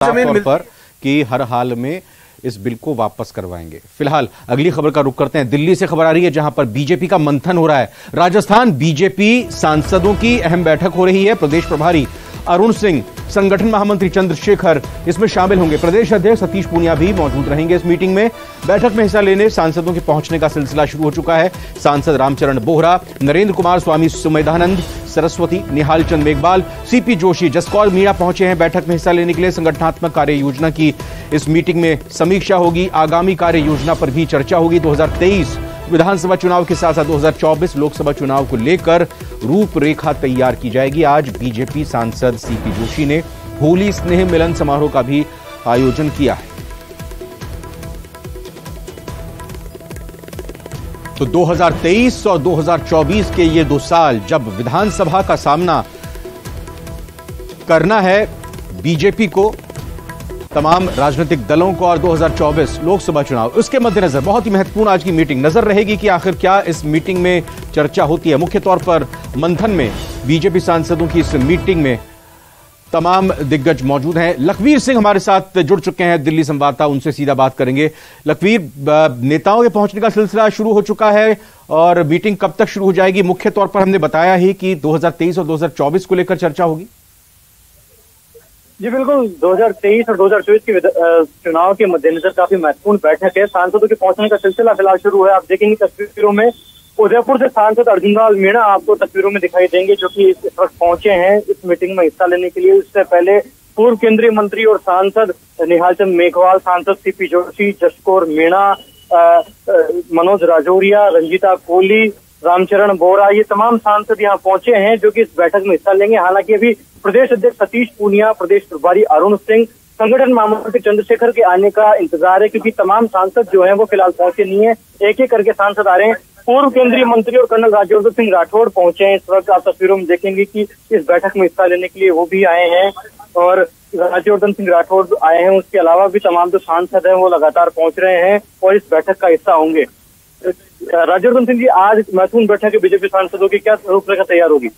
साफ तौर पर कि हर हाल में इस बिल को वापस करवाएंगे। फिलहाल अगली खबर का रुख करते हैं। दिल्ली से खबर आ रही है जहां पर बीजेपी का मंथन हो रहा है। राजस्थान बीजेपी सांसदों की अहम बैठक हो रही है। प्रदेश प्रभारी अरुण सिंह, संगठन महामंत्री चंद्रशेखर इसमें शामिल होंगे। प्रदेश अध्यक्ष सतीश पूनिया भी मौजूद रहेंगे इस मीटिंग में। बैठक में हिस्सा लेने सांसदों के पहुंचने का सिलसिला शुरू हो चुका है। सांसद रामचरण बोहरा, नरेंद्र कुमार स्वामी सुमेधानंद सरस्वती, निहाल चंद मेघवाल, सीपी जोशी, जसकौर मीणा पहुंचे हैं बैठक में हिस्सा लेने के लिए। संगठनात्मक कार्य योजना की इस मीटिंग में समीक्षा होगी। आगामी कार्य योजना पर भी चर्चा होगी। 2023 विधानसभा चुनाव के साथ साथ 2024 लोकसभा चुनाव को लेकर रूपरेखा तैयार की जाएगी। आज बीजेपी सांसद सीपी जोशी ने होली स्नेह मिलन समारोह का भी आयोजन किया है। तो 2023 और 2024 के ये 2 साल जब विधानसभा का सामना करना है बीजेपी को, तमाम राजनीतिक दलों को, और 2024 लोकसभा चुनाव, उसके मद्देनजर बहुत ही महत्वपूर्ण आज की मीटिंग। नजर रहेगी कि आखिर क्या इस मीटिंग में चर्चा होती है। मुख्य तौर पर मंथन में बीजेपी सांसदों की इस मीटिंग में तमाम दिग्गज मौजूद हैं। लखवीर सिंह हमारे साथ जुड़ चुके हैं, दिल्ली संवाददाता, उनसे सीधा बात करेंगे। लखवीर, नेताओं के पहुंचने का सिलसिला शुरू हो चुका है और मीटिंग कब तक शुरू हो जाएगी? मुख्य तौर पर हमने बताया ही कि 2023 और 2024 को लेकर चर्चा होगी। जी बिल्कुल, 2023 और 2024 के चुनाव के मद्देनजर काफी महत्वपूर्ण बैठक है। सांसदों के पहुंचने का सिलसिला फिलहाल शुरू है। आप देखेंगे तस्वीरों में उदयपुर से सांसद अर्जुनलाल मीणा आपको तस्वीरों में दिखाई देंगे, जो कि इस वक्त पहुंचे हैं इस मीटिंग में हिस्सा लेने के लिए। उससे पहले पूर्व केंद्रीय मंत्री और सांसद निहाल चंद मेघवाल, सांसद सीपी जोशी, जसकौर मीणा, मनोज राजौरिया, रंजीता कोहली, रामचरण बोहरा, ये तमाम सांसद यहाँ पहुंचे हैं जो कि इस बैठक में हिस्सा लेंगे। हालांकि अभी प्रदेश अध्यक्ष सतीश पूनिया, प्रदेश प्रभारी अरुण सिंह, संगठन महामंत्री चंद्रशेखर के आने का इंतजार है, क्योंकि तमाम सांसद जो हैं वो फिलहाल पहुंचे नहीं है। एक एक करके सांसद आ रहे हैं। पूर्व केंद्रीय मंत्री और कर्नल राज्यवर्धन सिंह राठौड़ पहुंचे हैं। इस वक्त आप तस्वीरों में देखेंगे कि इस बैठक में हिस्सा लेने के लिए वो भी आए हैं और राज्यवर्धन सिंह राठौड़ आए हैं। उसके अलावा भी तमाम जो सांसद हैं वो लगातार पहुंच रहे हैं और इस बैठक का हिस्सा होंगे। राज्यवर्धन सिंह जी, आज महत्वपूर्ण बैठक है बीजेपी सांसदों की, क्या रूपरेखा तैयार होगी?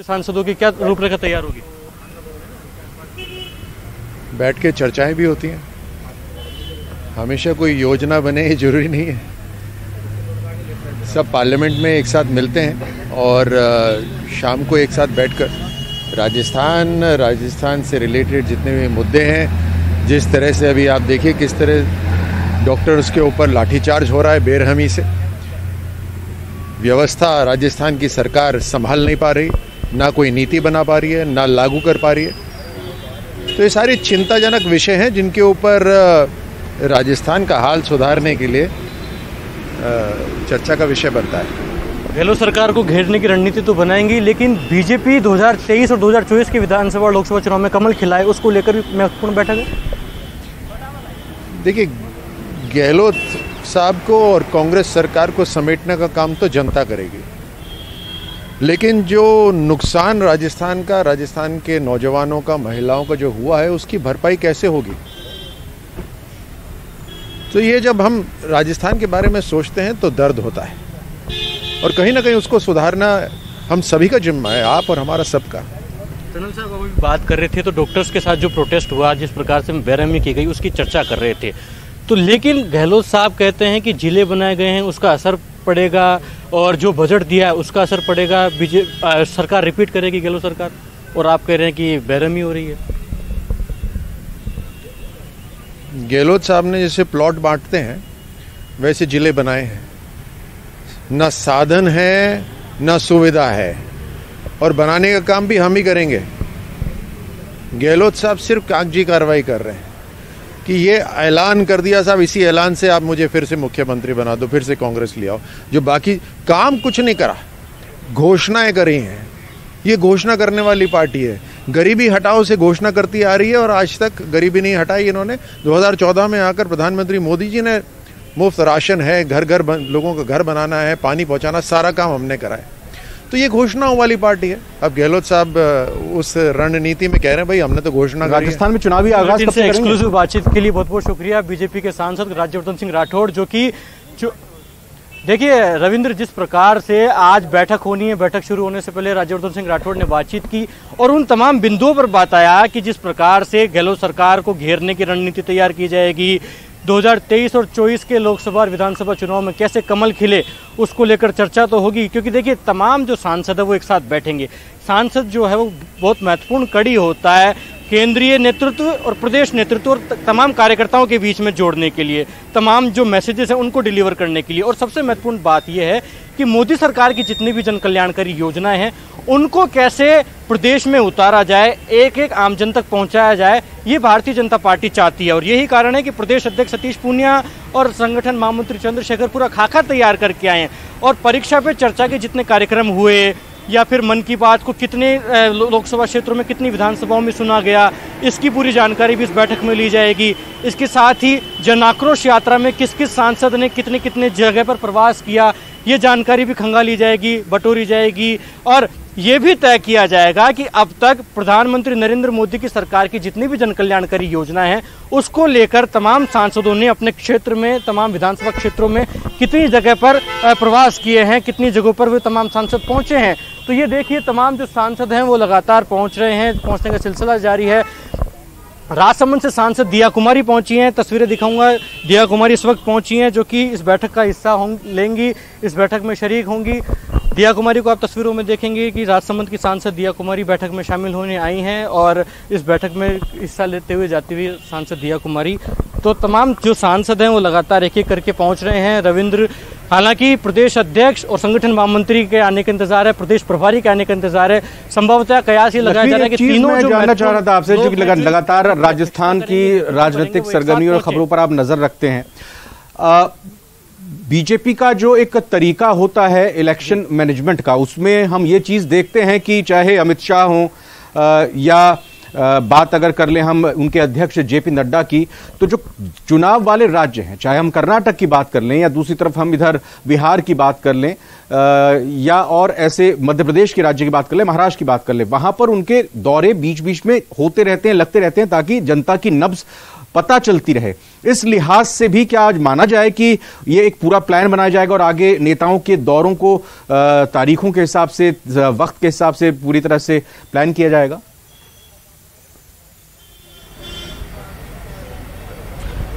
सांसदों की क्या रूपरेखा तैयार होगी? बैठ के चर्चाएं भी होती हैं। हमेशा कोई योजना बने ये जरूरी नहीं है। सब पार्लियामेंट में एक साथ मिलते हैं और शाम को एक साथ बैठकर राजस्थान से रिलेटेड जितने भी मुद्दे हैं, जिस तरह से अभी आप देखिए किस तरह डॉक्टर्स के ऊपर लाठीचार्ज हो रहा है बेरहमी से, व्यवस्था राजस्थान की सरकार संभाल नहीं पा रही, ना कोई नीति बना पा रही है, ना लागू कर पा रही है। तो ये सारी चिंताजनक विषय हैं जिनके ऊपर राजस्थान का हाल सुधारने के लिए चर्चा का विषय बनता है। गहलोत सरकार को घेरने की रणनीति तो बनाएंगी, लेकिन बीजेपी 2023 और 2024 के विधानसभा और लोकसभा चुनाव में कमल खिलाए, उसको लेकर भी महत्वपूर्ण बैठक है। देखिए, गहलोत साहब को और कांग्रेस सरकार को समेटने का काम तो जनता करेगी, लेकिन जो नुकसान राजस्थान के नौजवानों का, महिलाओं का जो हुआ है, उसकी भरपाई कैसे होगी? तो ये जब हम राजस्थान के बारे में सोचते हैं तो दर्द होता है और कहीं ना कहीं उसको सुधारना हम सभी का जिम्मा है, आप और हमारा सबका। कर्नल साहब, अभी बात कर रहे थे तो डॉक्टर्स के साथ जो प्रोटेस्ट हुआ, जिस प्रकार से बेरहमी की गई, उसकी चर्चा कर रहे थे। तो लेकिन गहलोत साहब कहते हैं कि जिले बनाए गए हैं उसका असर पड़ेगा और जो बजट दिया है उसका असर पड़ेगा, सरकार रिपीट करेगी गहलोत सरकार, और आप कह रहे हैं कि बेरहमी हो रही है। गहलोत साहब ने जैसे प्लॉट बांटते हैं वैसे जिले बनाए हैं। ना साधन है ना सुविधा है और बनाने का काम भी हम ही करेंगे। गहलोत साहब सिर्फ कागजी कार्रवाई कर रहे हैं कि ये ऐलान कर दिया साहब, इसी ऐलान से आप मुझे फिर से मुख्यमंत्री बना दो, फिर से कांग्रेस ले आओ। जो बाकी काम कुछ नहीं करा, घोषणाएं करी हैं। ये घोषणा करने वाली पार्टी है। गरीबी हटाओ से घोषणा करती आ रही है और आज तक गरीबी नहीं हटाई इन्होंने। 2014 में आकर प्रधानमंत्री मोदी जी ने मुफ्त राशन है, घर घर लोगों का घर बनाना है, पानी पहुंचाना, सारा काम हमने करा है। तो ये घोषणाओं वाली पार्टी है। अब गहलोत साहब उस रणनीति में कह रहे हैं भाई हमने तो घोषणा राजस्थान में चुनावी आगाज कब से एक्सक्लूसिव बातचीत के लिए बहुत बहुत शुक्रिया बीजेपी के सांसद राज्यवर्धन सिंह राठौड़, जो कि देखिए रविंद्र, जिस प्रकार से आज बैठक होनी है, बैठक शुरू होने से पहले राज्यवर्धन सिंह राठौड़ ने बातचीत की और उन तमाम बिंदुओं पर बात आया कि जिस प्रकार से गहलोत सरकार को घेरने की रणनीति तैयार की जाएगी, 2023 और 24 के लोकसभा और विधानसभा चुनाव में कैसे कमल खिले उसको लेकर चर्चा तो होगी। क्योंकि देखिए तमाम जो सांसद है वो एक साथ बैठेंगे। सांसद जो है वो बहुत महत्वपूर्ण कड़ी होता है केंद्रीय नेतृत्व और प्रदेश नेतृत्व और तमाम कार्यकर्ताओं के बीच में जोड़ने के लिए, तमाम जो मैसेजेस हैं उनको डिलीवर करने के लिए। और सबसे महत्वपूर्ण बात यह है कि मोदी सरकार की जितनी भी जन कल्याणकारी योजनाएं हैं उनको कैसे प्रदेश में उतारा जाए, एक एक आम जन तक पहुंचाया जाए, ये भारतीय जनता पार्टी चाहती है। और यही कारण है कि प्रदेश अध्यक्ष सतीश पूनिया और संगठन महामंत्री चंद्रशेखर पूरा खाका तैयार करके आए हैं। और परीक्षा पे चर्चा के जितने कार्यक्रम हुए या फिर मन की बात को कितने लोकसभा क्षेत्रों में, कितनी विधानसभाओं में सुना गया, इसकी पूरी जानकारी भी इस बैठक में ली जाएगी। इसके साथ ही जन आक्रोश यात्रा में किस किस सांसद ने कितने कितने जगह पर प्रवास किया, ये जानकारी भी खंगाली जाएगी, बटोरी जाएगी। और ये भी तय किया जाएगा कि अब तक प्रधानमंत्री नरेंद्र मोदी की सरकार की जितनी भी जन कल्याणकारी योजनाएं हैं उसको लेकर तमाम सांसदों ने अपने क्षेत्र में, तमाम विधानसभा क्षेत्रों में कितनी जगह पर प्रवास किए हैं, कितनी जगहों पर वे तमाम सांसद पहुंचे हैं। तो ये देखिए तमाम जो सांसद हैं वो लगातार पहुंच रहे हैं, पहुंचने का सिलसिला जारी है। राजसमंद से सांसद दिया कुमारी पहुंची हैं, तस्वीरें दिखाऊंगा। दिया कुमारी इस वक्त पहुंची हैं जो कि इस बैठक का हिस्सा लेंगी, इस बैठक में शरीक होंगी। दिया कुमारी को आप तस्वीरों में देखेंगे कि राजसमंद की सांसद दिया कुमारी बैठक में शामिल होने आई हैं और इस बैठक में हिस्सा लेते हुए जाती हुई सांसद दिया कुमारी। तो तमाम जो सांसद हैं वो लगातार एक एक करके पहुंच रहे हैं रविंद्र। हालांकि प्रदेश अध्यक्ष और संगठन महामंत्री के आने का इंतजार है, प्रदेश प्रभारी के आने का इंतजार है। संभवतः कयास ये लगाया जा रहा है कि तीनों जो जानना चाह रहा था आपसे, जो लगातार राजस्थान की राजनीतिक सरगर्मी और खबरों पर आप नजर रखते हैं, बीजेपी का जो एक तरीका होता है इलेक्शन मैनेजमेंट का, उसमें हम ये चीज देखते हैं कि चाहे अमित शाह हो या बात अगर कर लें हम उनके अध्यक्ष जेपी नड्डा की, तो जो चुनाव वाले राज्य हैं, चाहे हम कर्नाटक की बात कर लें या दूसरी तरफ हम इधर बिहार की बात कर लें या और ऐसे मध्य प्रदेश के राज्य की बात कर लें, महाराष्ट्र की बात कर लें, वहां पर उनके दौरे बीच बीच में होते रहते हैं, लगते रहते हैं, ताकि जनता की नब्ज पता चलती रहे। इस लिहाज से भी क्या आज माना जाए कि ये एक पूरा प्लान बनाया जाएगा और आगे नेताओं के दौरों को तारीखों के हिसाब से, वक्त के हिसाब से पूरी तरह से प्लान किया जाएगा?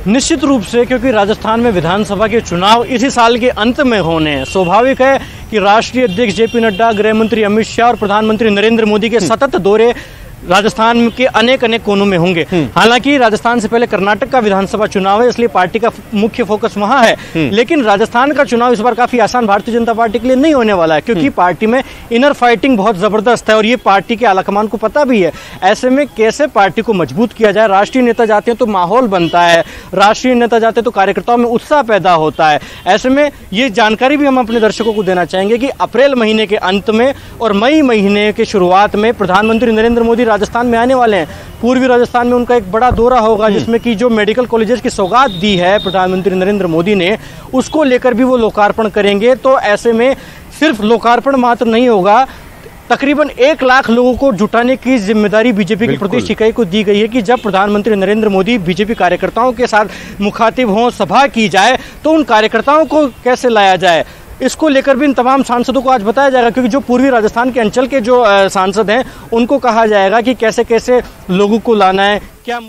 निश्चित रूप से, क्योंकि राजस्थान में विधानसभा के चुनाव इसी साल के अंत में होने हैं। स्वाभाविक है कि राष्ट्रीय अध्यक्ष जेपी नड्डा, गृह मंत्री अमित शाह और प्रधानमंत्री नरेंद्र मोदी के सतत दौरे राजस्थान के अनेक अनेक कोनों में होंगे। हालांकि राजस्थान से पहले कर्नाटक का विधानसभा चुनाव है, इसलिए पार्टी का मुख्य फोकस वहां है। लेकिन राजस्थान का चुनाव इस बार काफी आसान भारतीय जनता पार्टी के लिए नहीं होने वाला है, क्योंकि पार्टी में इनर फाइटिंग बहुत जबरदस्त है और ये पार्टी के आलाकमान को पता भी है। ऐसे में कैसे पार्टी को मजबूत किया जाए, राष्ट्रीय नेता जाते हैं तो माहौल बनता है, राष्ट्रीय नेता जाते हैं तो कार्यकर्ताओं में उत्साह पैदा होता है। ऐसे में ये जानकारी भी हम अपने दर्शकों को देना चाहेंगे कि अप्रैल महीने के अंत में और मई महीने के शुरुआत में प्रधानमंत्री नरेंद्र मोदी राजस्थान में आने वाले हैं। पूर्वी राजस्थान में उनका एक बड़ा दौरा होगा, जिसमें कि जो मेडिकल कॉलेजेस की सौगात दी है प्रधानमंत्री नरेंद्र मोदी ने, उसको लेकर भी वो लोकार्पण करेंगे। तो ऐसे में सिर्फ लोकार्पण मात्र नहीं होगा, तकरीबन 1 लाख लोगों को जुटाने की जिम्मेदारी बीजेपी की प्रदेश इकाई को दी गई है कि जब प्रधानमंत्री नरेंद्र मोदी बीजेपी कार्यकर्ताओं के साथ मुखातिब हों, सभा की जाए, तो उन कार्यकर्ताओं को कैसे लाया जाए, इसको लेकर भी इन तमाम सांसदों को आज बताया जाएगा। क्योंकि जो पूर्वी राजस्थान के अंचल के जो सांसद हैं उनको कहा जाएगा कि कैसे कैसे लोगों को लाना है, क्या